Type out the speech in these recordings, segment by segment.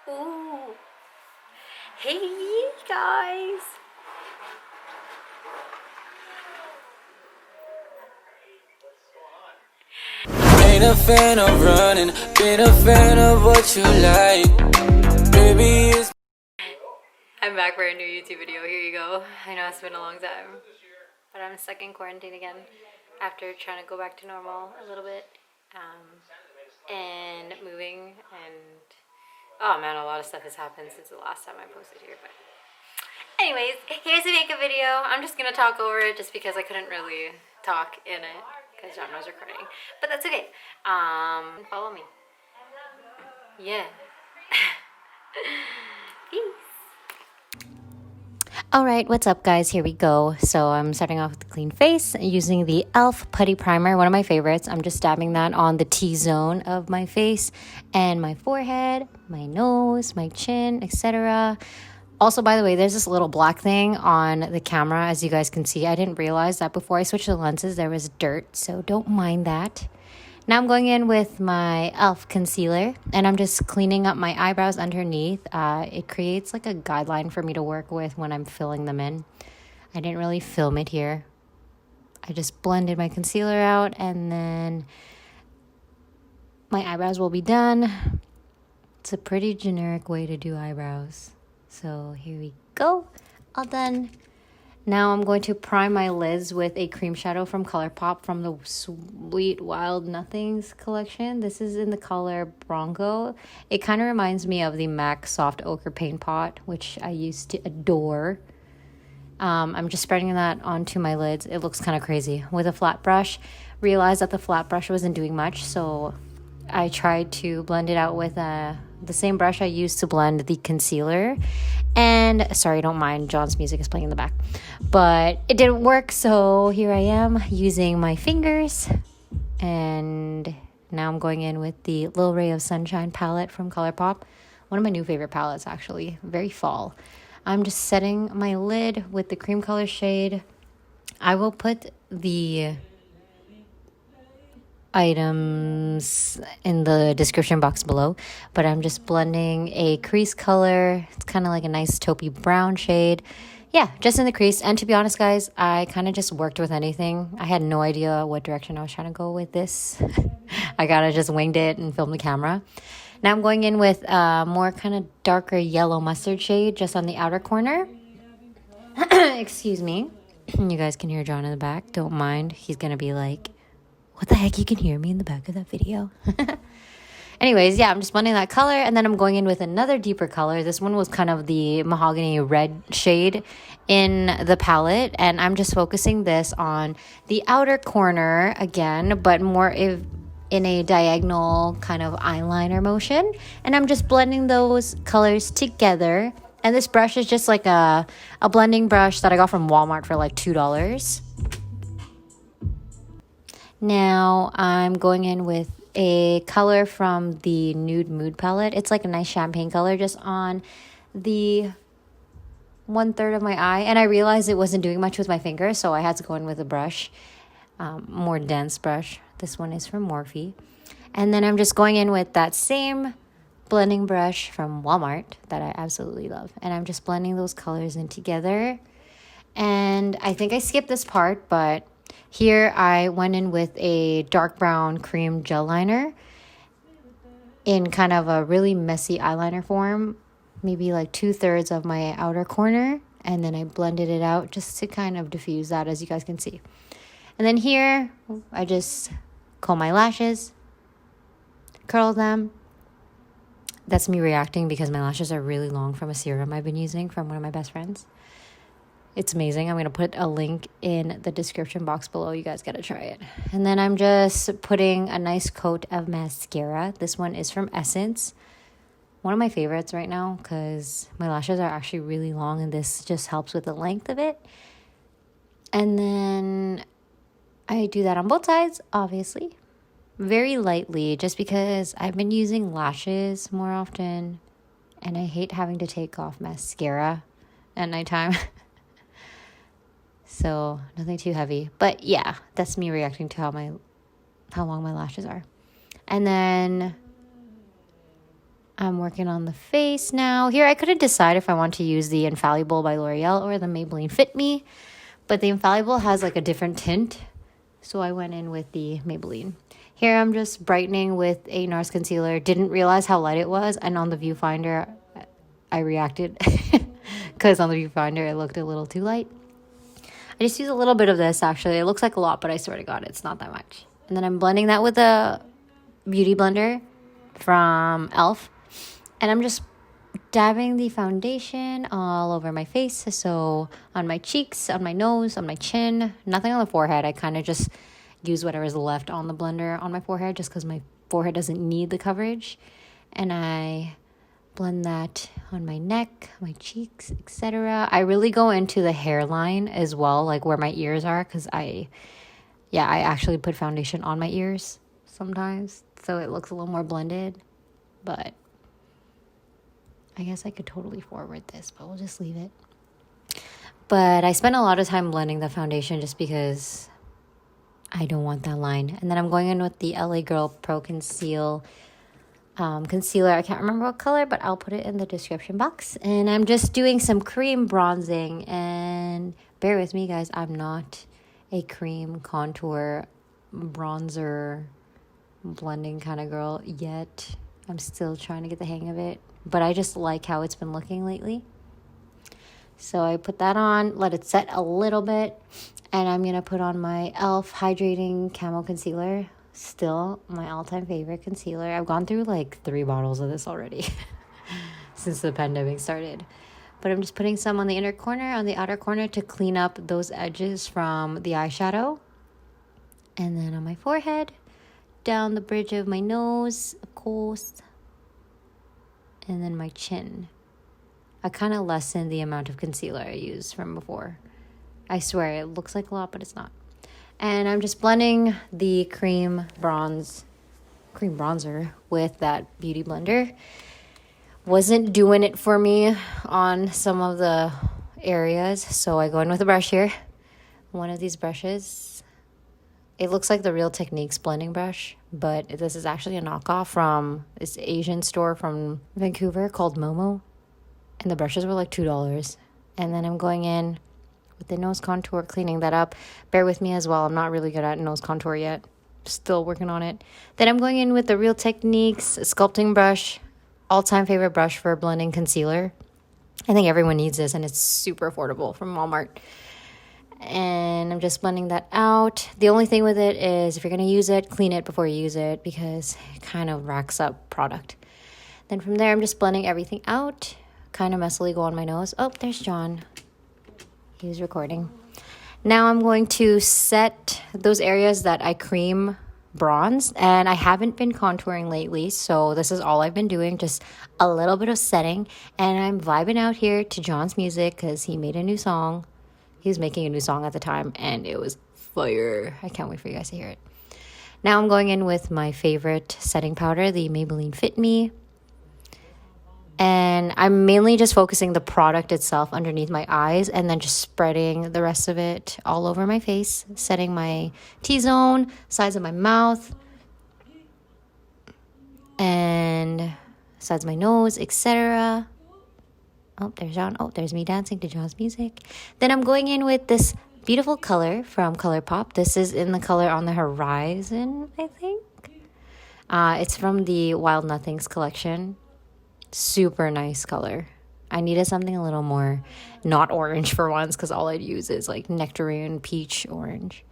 Ooh. Hey guys. Ain't a fan of running, been a fan of what you like. Baby, it's I'm back for a new YouTube video. Here you go. I know it's been a long time, but I'm stuck in quarantine again after trying to go back to normal a little bit, and moving, and oh man, a lot of stuff has happened since the last time I posted here. But anyways, here's a makeup video. I'm just gonna talk over it just because I couldn't really talk in it because John was recording, but that's okay. Follow me. Yeah. Peace. Alright, what's up guys? Here we go. So I'm starting off with a clean face using the e.l.f. Putty Primer, one of my favorites. I'm just dabbing that on the T-zone of my face and my forehead, my nose, my chin, etc. Also, by the way, there's this little black thing on the camera, as you guys can see. I didn't realize that before I switched the lenses there was dirt, so don't mind that. Now I'm going in with my e.l.f. concealer, and I'm just cleaning up my eyebrows underneath. It creates like a guideline for me to work with when I'm filling them in. I didn't really film it here. I just blended my concealer out, and then my eyebrows will be done. It's a pretty generic way to do eyebrows. So here we go, all done. Now I'm going to prime my lids with a cream shadow from ColourPop from the Sweet Wild Nothings collection. This is in the color Bronco. It kind of reminds me of the MAC Soft Ochre Paint Pot, which I used to adore. I'm just spreading that onto my lids. It looks kind of crazy. With a flat brush, realized that the flat brush wasn't doing much, so I tried to blend it out with the same brush I used to blend the concealer. And sorry, don't mind, John's music is playing in the back. But it didn't work, so here I am using my fingers. And now I'm going in with the Little Ray of Sunshine palette from ColourPop. One of my new favorite palettes, actually. Very fall. I'm just setting my lid with the cream color shade. I will put the items in the description box below, but I'm just blending a crease color. It's kind of like a nice taupey brown shade. Yeah, just in the crease. And to be honest guys, I kind of just worked with anything. I had no idea what direction I was trying to go with this. I kind of just winged it and filmed the camera. Now I'm going in with more kind of darker yellow mustard shade just on the outer corner. Excuse me. You guys can hear John in the back. Don't mind. He's gonna be like, what the heck, you can hear me in the back of that video. Anyways, yeah, I'm just blending that color, and then I'm going in with another deeper color. This one was kind of the mahogany red shade in the palette, and I'm just focusing this on the outer corner again, but more in a diagonal kind of eyeliner motion. And I'm just blending those colors together. And this brush is just like a blending brush that I got from Walmart for like $2. Now I'm going in with a color from the Nude Mood palette. It's like a nice champagne color just on the 1/3 of my eye. And I realized it wasn't doing much with my finger, so I had to go in with a brush, more dense brush. This one is from Morphe. And then I'm just going in with that same blending brush from Walmart that I absolutely love. And I'm just blending those colors in together. And I think I skipped this part, but here I went in with a dark brown cream gel liner in kind of a really messy eyeliner form, maybe like 2/3 of my outer corner, and then I blended it out just to kind of diffuse that, as you guys can see. And then here I just comb my lashes, curl them. That's me reacting because my lashes are really long from a serum I've been using from one of my best friends. It's amazing. I'm going to put a link in the description box below. You guys got to try it. And then I'm just putting a nice coat of mascara. This one is from Essence. One of my favorites right now because my lashes are actually really long and this just helps with the length of it. And then I do that on both sides, obviously. Very lightly just because I've been using lashes more often and I hate having to take off mascara at nighttime. So nothing too heavy, but yeah, that's me reacting to how long my lashes are. And then I'm working on the face now. Here, I couldn't decide if I want to use the Infallible by L'Oreal or the Maybelline Fit Me. But the Infallible has like a different tint. So I went in with the Maybelline. Here, I'm just brightening with a NARS concealer. Didn't realize how light it was. And on the viewfinder, I reacted. Because on the viewfinder, it looked a little too light. I just use a little bit of this, actually. It looks like a lot, but I swear to God, it's not that much. And then I'm blending that with a beauty blender from e.l.f. And I'm just dabbing the foundation all over my face. So on my cheeks, on my nose, on my chin, nothing on the forehead. I kind of just use whatever's left on the blender on my forehead just because my forehead doesn't need the coverage. And I blend that on my neck, my cheeks, etc. I really go into the hairline as well, like where my ears are, because I actually put foundation on my ears sometimes. So it looks a little more blended. But I guess I could totally forward this, but we'll just leave it. But I spent a lot of time blending the foundation just because I don't want that line. And then I'm going in with the LA Girl Pro Conceal concealer. I can't remember what color, but I'll put it in the description box. And I'm just doing some cream bronzing. And bear with me, guys. I'm not a cream contour bronzer blending kind of girl yet. I'm still trying to get the hang of it. But I just like how it's been looking lately. So I put that on, let it set a little bit. And I'm going to put on my e.l.f. Hydrating Camo Concealer. Still my all-time favorite concealer. I've gone through like 3 bottles of this already since the pandemic started. But I'm just putting some on the inner corner, on the outer corner to clean up those edges from the eyeshadow. And then on my forehead, down the bridge of my nose, of course. And then my chin. I kind of lessened the amount of concealer I used from before. I swear, it looks like a lot, but it's not. And I'm just blending the cream bronzer with that beauty blender. Wasn't doing it for me on some of the areas, so I go in with a brush here. One of these brushes. It looks like the Real Techniques blending brush, but this is actually a knockoff from this Asian store from Vancouver called Momo. And the brushes were like $2. And then I'm going in with the nose contour, cleaning that up. Bear with me as well. I'm not really good at nose contour yet. Still working on it. Then I'm going in with the Real Techniques sculpting brush. All-time favorite brush for blending concealer. I think everyone needs this, and it's super affordable from Walmart. And I'm just blending that out. The only thing with it is if you're going to use it, clean it before you use it because it kind of racks up product. Then from there, I'm just blending everything out. Kind of messily go on my nose. Oh, there's John. He was recording. Now I'm going to set those areas that I cream bronze, and I haven't been contouring lately, so this is all I've been doing, just a little bit of setting. And I'm vibing out here to John's music because he made a new song. He was making a new song at the time, and it was fire. I can't wait for you guys to hear it. Now I'm going in with my favorite setting powder, the Maybelline Fit Me. And I'm mainly just focusing the product itself underneath my eyes and then just spreading the rest of it all over my face, setting my T-zone, sides of my mouth, and sides of my nose, etc. Oh, there's John. Oh, there's me dancing to John's music. Then I'm going in with this beautiful color from ColourPop. This is in the color On the Horizon, I think. It's from the Wild Nothings collection. Super nice color. I needed something a little more not orange for once because all I'd use is like nectarine, peach, orange.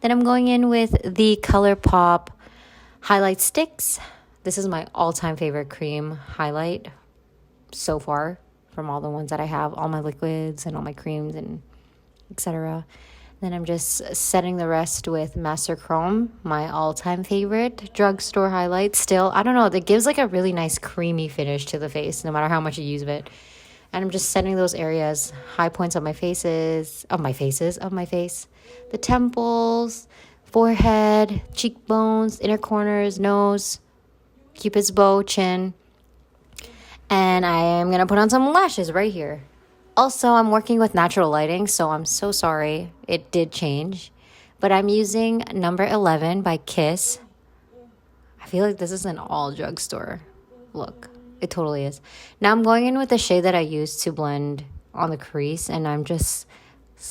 Then I'm going in with the ColourPop highlight sticks. This is my all-time favorite cream highlight so far from all the ones that I have, all my liquids and all my creams and etc. Then I'm just setting the rest with Master Chrome, my all-time favorite drugstore highlight. Still, I don't know, it gives like a really nice creamy finish to the face, no matter how much you use of it. And I'm just setting those areas, high points of my face, the temples, forehead, cheekbones, inner corners, nose, Cupid's bow, chin. And I am going to put on some lashes right here. Also, I'm working with natural lighting, so I'm so sorry. It did change. But I'm using number 11 by Kiss. I feel like this is an all drugstore look. It totally is. Now I'm going in with the shade that I used to blend on the crease, and I'm just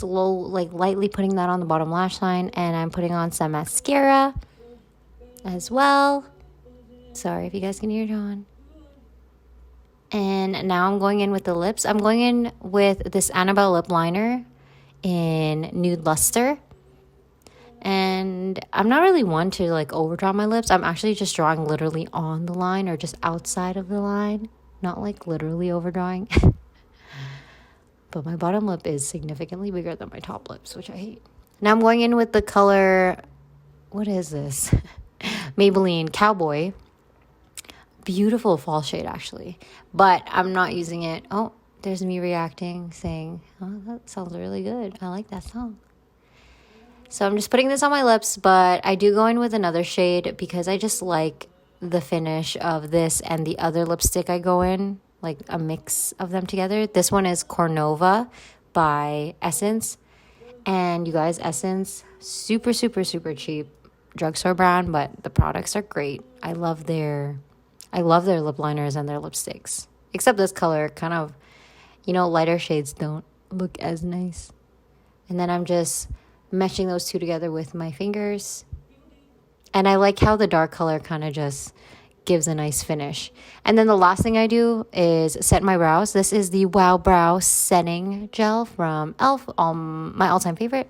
lightly putting that on the bottom lash line, and I'm putting on some mascara as well. Sorry if you guys can hear John. And now I'm going in with the lips. I'm going in with this Annabelle lip liner in Nude Luster. And I'm not really one to like overdraw my lips. I'm actually just drawing literally on the line or just outside of the line. Not like literally overdrawing. But my bottom lip is significantly bigger than my top lips, which I hate. Now I'm going in with the color, what is this? Maybelline Cowboy. Beautiful fall shade, actually. But I'm not using it. Oh, there's me reacting, saying, oh, that sounds really good. I like that song. So I'm just putting this on my lips, but I do go in with another shade because I just like the finish of this and the other lipstick I go in, like a mix of them together. This one is Cornova by Essence. And you guys, Essence, super, super, super cheap drugstore brand, but the products are great. I love their lip liners and their lipsticks. Except this color, kind of, lighter shades don't look as nice. And then I'm just meshing those two together with my fingers. And I like how the dark color kind of just gives a nice finish. And then the last thing I do is set my brows. This is the Wow Brow Setting Gel from e.l.f., my all-time favorite.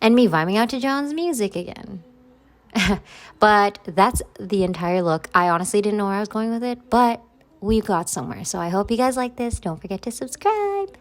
And me vibing out to John's music again. But that's the entire look. I honestly didn't know where I was going with it, but we got somewhere. So I hope you guys like this. Don't forget to subscribe.